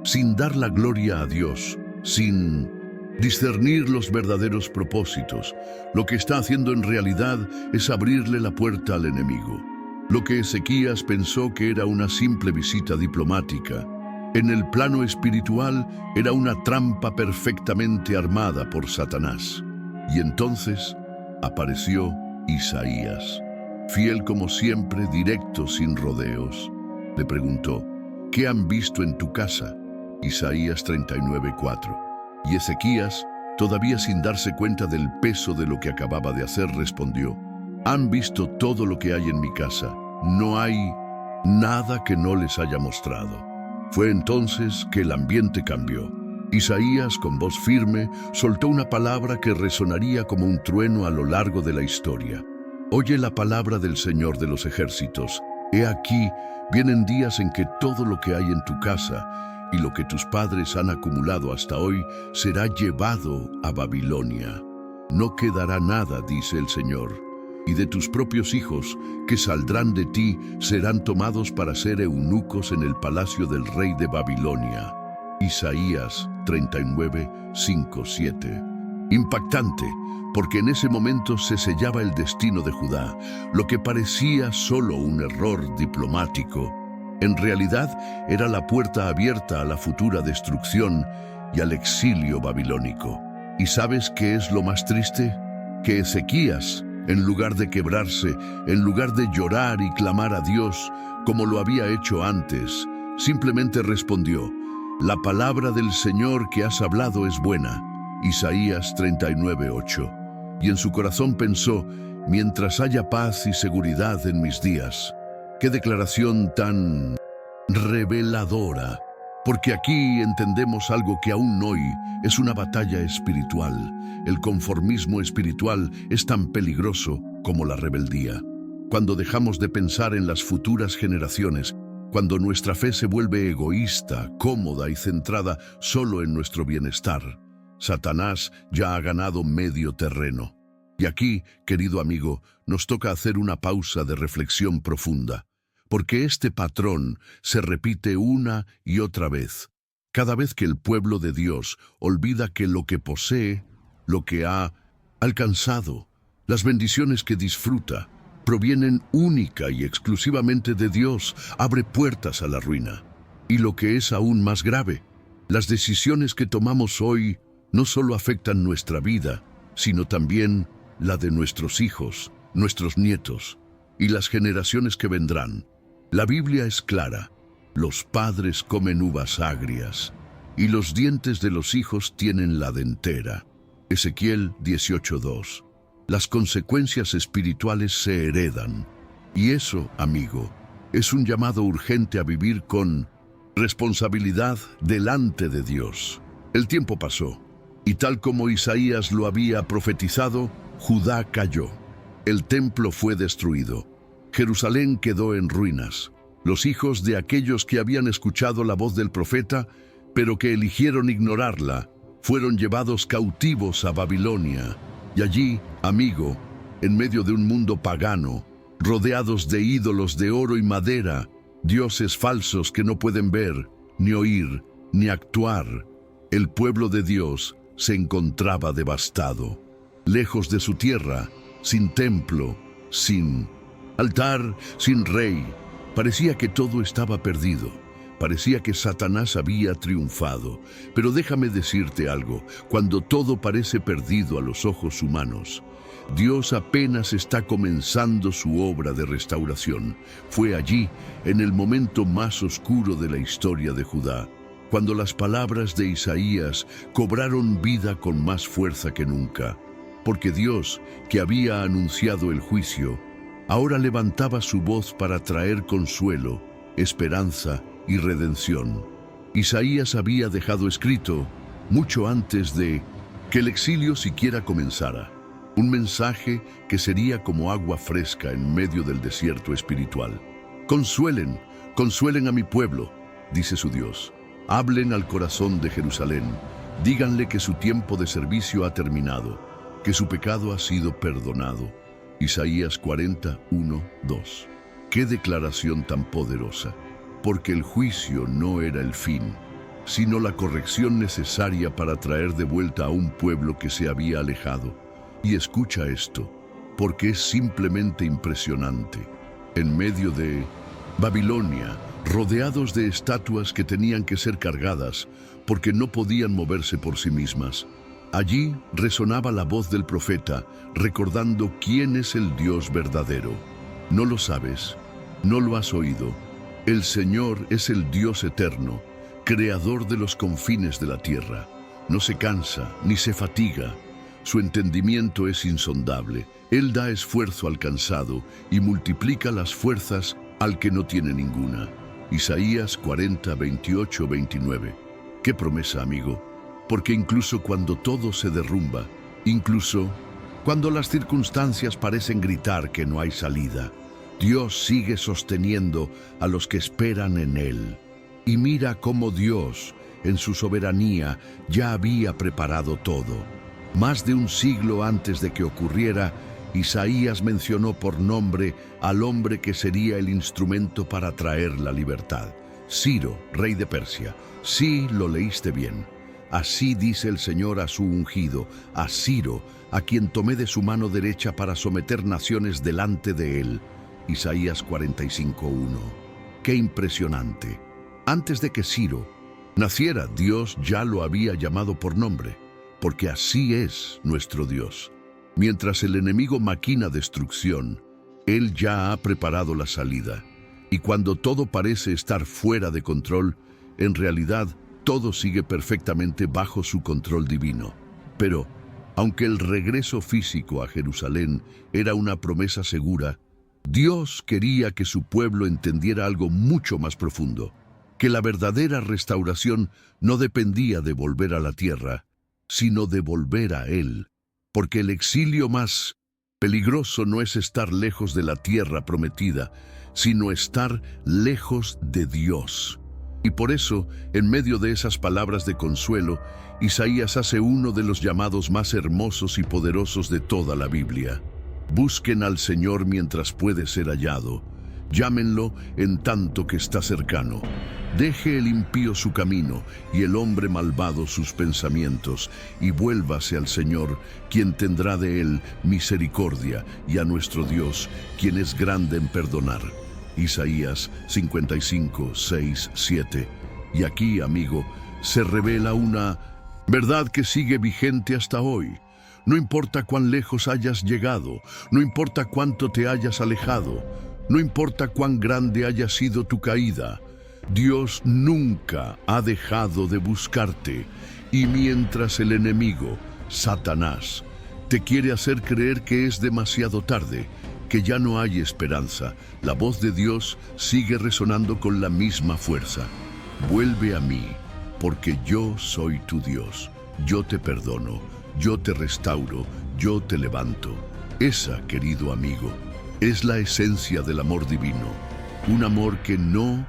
sin dar la gloria a Dios, sin discernir los verdaderos propósitos, lo que está haciendo en realidad es abrirle la puerta al enemigo. Lo que Ezequías pensó que era una simple visita diplomática, en el plano espiritual era una trampa perfectamente armada por Satanás. Y entonces apareció Isaías, fiel como siempre, directo, sin rodeos. Le preguntó: ¿qué han visto en tu casa? Isaías 39:4. Y Ezequías, todavía sin darse cuenta del peso de lo que acababa de hacer, respondió: han visto todo lo que hay en mi casa. No hay nada que no les haya mostrado. Fue entonces que el ambiente cambió. Isaías, con voz firme, soltó una palabra que resonaría como un trueno a lo largo de la historia. Oye la palabra del Señor de los ejércitos. He aquí, vienen días en que todo lo que hay en tu casa y lo que tus padres han acumulado hasta hoy será llevado a Babilonia. No quedará nada, dice el Señor. Y de tus propios hijos, que saldrán de ti, serán tomados para ser eunucos en el palacio del rey de Babilonia. Isaías 39:5-7. Impactante, porque en ese momento se sellaba el destino de Judá. Lo que parecía solo un error diplomático, en realidad era la puerta abierta a la futura destrucción y al exilio babilónico. ¿Y sabes qué es lo más triste? Que Ezequías, en lugar de quebrarse, en lugar de llorar y clamar a Dios como lo había hecho antes, simplemente respondió: la palabra del Señor que has hablado es buena. Isaías 39:8. Y en su corazón pensó: mientras haya paz y seguridad en mis días. Qué declaración tan reveladora. Porque aquí entendemos algo que aún hoy es una batalla espiritual. El conformismo espiritual es tan peligroso como la rebeldía. cuando dejamos de pensar en las futuras generaciones, cuando nuestra fe se vuelve egoísta, cómoda y centrada solo en nuestro bienestar, Satanás ya ha ganado medio terreno. Y aquí, querido amigo, nos toca hacer una pausa de reflexión profunda, porque este patrón se repite una y otra vez. Cada vez que el pueblo de Dios olvida que lo que posee, lo que ha alcanzado, las bendiciones que disfruta, provienen única y exclusivamente de Dios, abre puertas a la ruina. Y lo que es aún más grave, las decisiones que tomamos hoy no solo afectan nuestra vida, sino también la de nuestros hijos, nuestros nietos y las generaciones que vendrán. La Biblia es clara: los padres comen uvas agrias y los dientes de los hijos tienen la dentera. Ezequiel 18:2. Las consecuencias espirituales se heredan. Y eso, amigo, es un llamado urgente a vivir con responsabilidad delante de Dios. El tiempo pasó, y tal como Isaías lo había profetizado, Judá cayó. El templo fue destruido. Jerusalén quedó en ruinas. Los hijos de aquellos que habían escuchado la voz del profeta, pero que eligieron ignorarla, fueron llevados cautivos a Babilonia. Y allí, amigo, en medio de un mundo pagano, rodeados de ídolos de oro y madera, dioses falsos que no pueden ver, ni oír, ni actuar, el pueblo de Dios se encontraba devastado, lejos de su tierra, sin templo, sin altar, sin rey. Parecía que todo estaba perdido. Parecía que Satanás había triunfado. Pero déjame decirte algo: cuando todo parece perdido a los ojos humanos, Dios apenas está comenzando su obra de restauración. Fue allí, en el momento más oscuro de la historia de Judá, cuando las palabras de Isaías cobraron vida con más fuerza que nunca. Porque Dios, que había anunciado el juicio, ahora levantaba su voz para traer consuelo, esperanza y redención. Isaías había dejado escrito, mucho antes de que el exilio siquiera comenzara, un mensaje que sería como agua fresca en medio del desierto espiritual. Consuelen, consuelen a mi pueblo, dice su Dios. Hablen al corazón de Jerusalén, díganle que su tiempo de servicio ha terminado, que su pecado ha sido perdonado. Isaías 41:2. ¡Qué declaración tan poderosa! Porque el juicio no era el fin, sino la corrección necesaria para traer de vuelta a un pueblo que se había alejado. Y escucha esto, porque es simplemente impresionante. En medio de Babilonia, rodeados de estatuas que tenían que ser cargadas porque no podían moverse por sí mismas, allí resonaba la voz del profeta, recordando quién es el Dios verdadero. ¿No lo sabes? ¿No lo has oído? El Señor es el Dios eterno, creador de los confines de la tierra. No se cansa ni se fatiga. Su entendimiento es insondable. Él da esfuerzo al cansado y multiplica las fuerzas al que no tiene ninguna. Isaías 40:28-29. ¡Qué promesa, amigo! Porque incluso cuando todo se derrumba, incluso cuando las circunstancias parecen gritar que no hay salida, Dios sigue sosteniendo a los que esperan en Él. Y mira cómo Dios, en su soberanía, ya había preparado todo. Más de un siglo antes de que ocurriera, Isaías mencionó por nombre al hombre que sería el instrumento para traer la libertad. Ciro, rey de Persia. Sí, lo leíste bien. Así dice el Señor a su ungido, a Ciro, a quien tomé de su mano derecha para someter naciones delante de él. Isaías 45:1. ¡Qué impresionante! Antes de que Ciro naciera, Dios ya lo había llamado por nombre, porque así es nuestro Dios. Mientras el enemigo maquina destrucción, Él ya ha preparado la salida. Y cuando todo parece estar fuera de control, en realidad todo sigue perfectamente bajo su control divino. Pero, aunque el regreso físico a Jerusalén era una promesa segura, Dios quería que su pueblo entendiera algo mucho más profundo, que la verdadera restauración no dependía de volver a la tierra, sino de volver a Él, porque el exilio más Peligroso no es estar lejos de la tierra prometida, sino estar lejos de Dios. Y por eso, en medio de esas palabras de consuelo, Isaías hace uno de los llamados más hermosos y poderosos de toda la Biblia. Busquen al Señor mientras puede ser hallado. Llámenlo en tanto que está cercano. Deje el impío su camino y el hombre malvado sus pensamientos, y vuélvase al Señor, quien tendrá de él misericordia, y a nuestro Dios, quien es grande en perdonar. Isaías 55, 6, 7. Y aquí, amigo, se revela una verdad que sigue vigente hasta hoy. No importa cuán lejos hayas llegado, no importa cuánto te hayas alejado, no importa cuán grande haya sido tu caída, Dios nunca ha dejado de buscarte. Y mientras el enemigo, Satanás, te quiere hacer creer que es demasiado tarde, que ya no hay esperanza, la voz de Dios sigue resonando con la misma fuerza. Vuelve a mí, porque yo soy tu Dios. Yo te perdono, yo te restauro, yo te levanto. Esa, querido amigo, es la esencia del amor divino. Un amor que no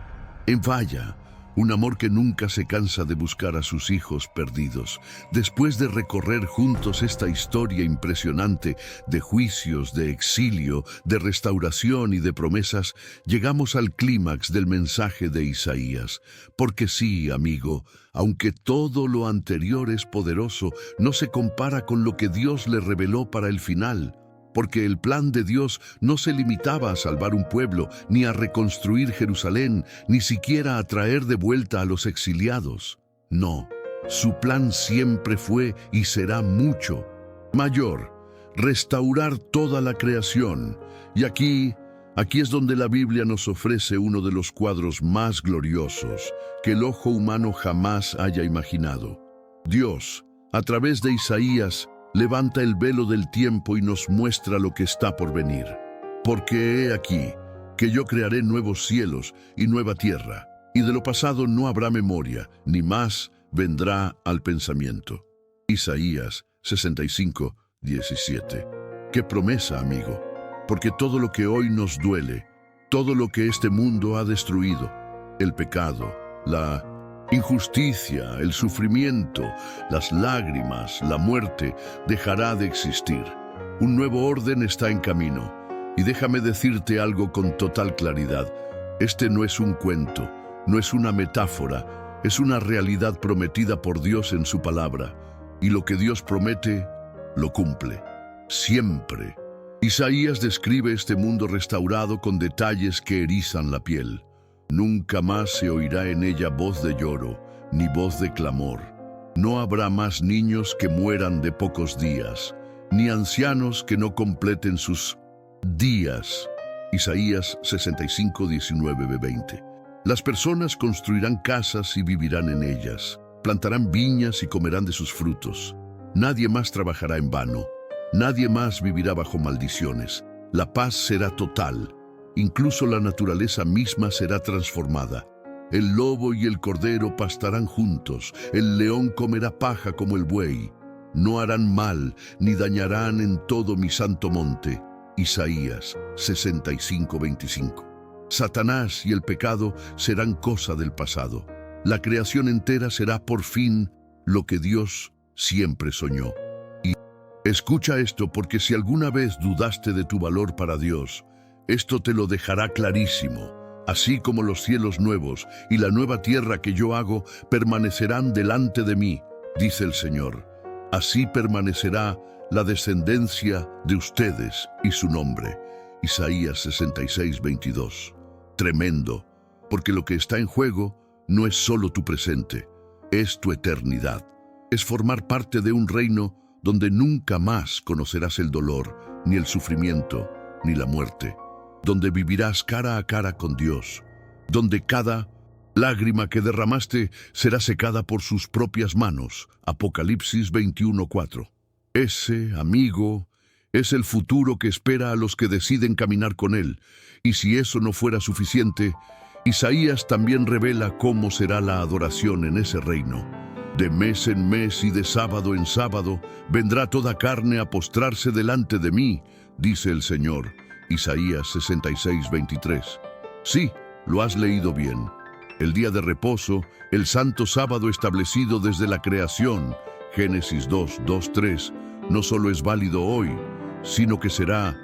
falla, un amor que nunca se cansa de buscar a sus hijos perdidos. Después de recorrer juntos esta historia impresionante de juicios, de exilio, de restauración y de promesas, llegamos al clímax del mensaje de Isaías. Porque sí, amigo, aunque todo lo anterior es poderoso, no se compara con lo que Dios le reveló para el final. Porque el plan de Dios no se limitaba a salvar un pueblo, ni a reconstruir Jerusalén, ni siquiera a traer de vuelta a los exiliados. No, su plan siempre fue y será mucho mayor: restaurar toda la creación. Y aquí es donde la Biblia nos ofrece uno de los cuadros más gloriosos que el ojo humano jamás haya imaginado. Dios, a través de Isaías, levanta el velo del tiempo y nos muestra lo que está por venir. Porque he aquí, que yo crearé nuevos cielos y nueva tierra, y de lo pasado no habrá memoria, ni más vendrá al pensamiento. Isaías 65, 17. ¡Qué promesa, amigo! Porque todo lo que hoy nos duele, todo lo que este mundo ha destruido, el pecado, la injusticia, el sufrimiento, las lágrimas, la muerte, dejará de existir. Un nuevo orden está en camino. Y déjame decirte algo con total claridad. Este no es un cuento, no es una metáfora, es una realidad prometida por Dios en su palabra. Y lo que Dios promete, lo cumple. Siempre. Isaías describe este mundo restaurado con detalles que erizan la piel. Nunca más se oirá en ella voz de lloro, ni voz de clamor. No habrá más niños que mueran de pocos días, ni ancianos que no completen sus días. Isaías 65, 19-20. Las personas construirán casas y vivirán en ellas. Plantarán viñas y comerán de sus frutos. Nadie más trabajará en vano. Nadie más vivirá bajo maldiciones. La paz será total. Incluso la naturaleza misma será transformada. El lobo y el cordero pastarán juntos. El león comerá paja como el buey. No harán mal ni dañarán en todo mi santo monte. Isaías 65, 25. Satanás y el pecado serán cosa del pasado. La creación entera será por fin lo que Dios siempre soñó. Y escucha esto, porque si alguna vez dudaste de tu valor para Dios, esto te lo dejará clarísimo. Así como los cielos nuevos y la nueva tierra que yo hago permanecerán delante de mí, dice el Señor, así permanecerá la descendencia de ustedes y su nombre. Isaías 66, 22. Tremendo, porque lo que está en juego no es solo tu presente, es tu eternidad. Es formar parte de un reino donde nunca más conocerás el dolor, ni el sufrimiento, ni la muerte. Donde vivirás cara a cara con Dios, donde cada lágrima que derramaste será secada por sus propias manos. Apocalipsis 21:4. Ese, amigo, es el futuro que espera a los que deciden caminar con Él. Y si eso no fuera suficiente, Isaías también revela cómo será la adoración en ese reino. De mes en mes y de sábado en sábado vendrá toda carne a postrarse delante de mí, dice el Señor. Isaías 66:23. Sí, lo has leído bien. El día de reposo, el santo sábado establecido desde la creación, Génesis 2:3, no solo es válido hoy, sino que será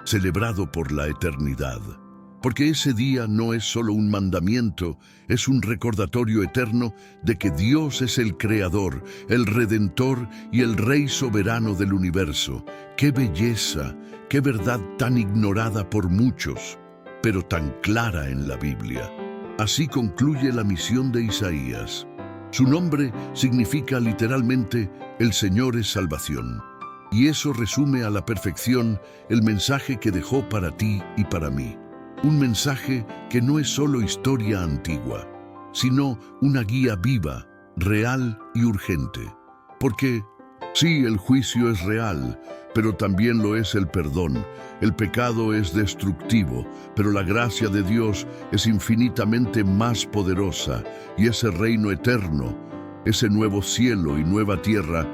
celebrado por la eternidad. Porque ese día no es solo un mandamiento, es un recordatorio eterno de que Dios es el Creador, el Redentor y el Rey soberano del universo. ¡Qué belleza! ¡Qué verdad tan ignorada por muchos, pero tan clara en la Biblia! Así concluye la misión de Isaías. Su nombre significa literalmente «El Señor es salvación». Y eso resume a la perfección el mensaje que dejó para ti y para mí. Un mensaje que no es solo historia antigua, sino una guía viva, real y urgente. Porque, sí, el juicio es real, pero también lo es el perdón. El pecado es destructivo, pero la gracia de Dios es infinitamente más poderosa, y ese reino eterno, ese nuevo cielo y nueva tierra,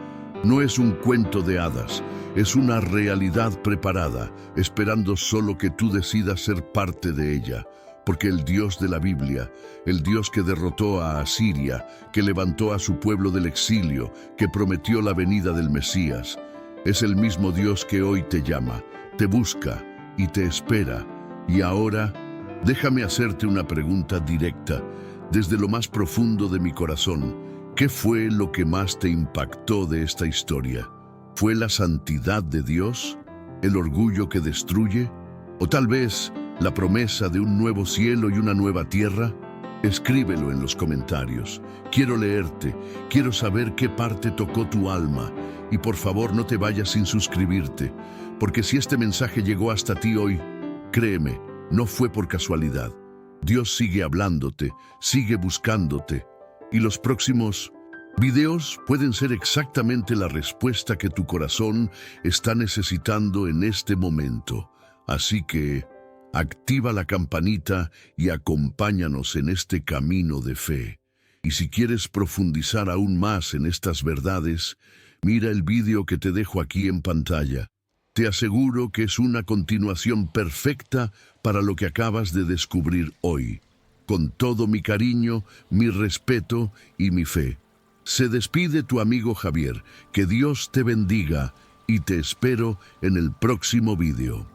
no es un cuento de hadas, es una realidad preparada, esperando solo que tú decidas ser parte de ella. Porque el Dios de la Biblia, el Dios que derrotó a Asiria, que levantó a su pueblo del exilio, que prometió la venida del Mesías, es el mismo Dios que hoy te llama, te busca y te espera. Y ahora, déjame hacerte una pregunta directa, desde lo más profundo de mi corazón. ¿Qué fue lo que más te impactó de esta historia? ¿Fue la santidad de Dios? ¿El orgullo que destruye? ¿O tal vez la promesa de un nuevo cielo y una nueva tierra? Escríbelo en los comentarios. Quiero leerte, quiero saber qué parte tocó tu alma. Y por favor no te vayas sin suscribirte, porque si este mensaje llegó hasta ti hoy, créeme, no fue por casualidad. Dios sigue hablándote, sigue buscándote. Y los próximos videos pueden ser exactamente la respuesta que tu corazón está necesitando en este momento. Así que activa la campanita y acompáñanos en este camino de fe. Y si quieres profundizar aún más en estas verdades, mira el vídeo que te dejo aquí en pantalla. Te aseguro que es una continuación perfecta para lo que acabas de descubrir hoy. Con todo mi cariño, mi respeto y mi fe. Se despide tu amigo Javier. Que Dios te bendiga y te espero en el próximo vídeo.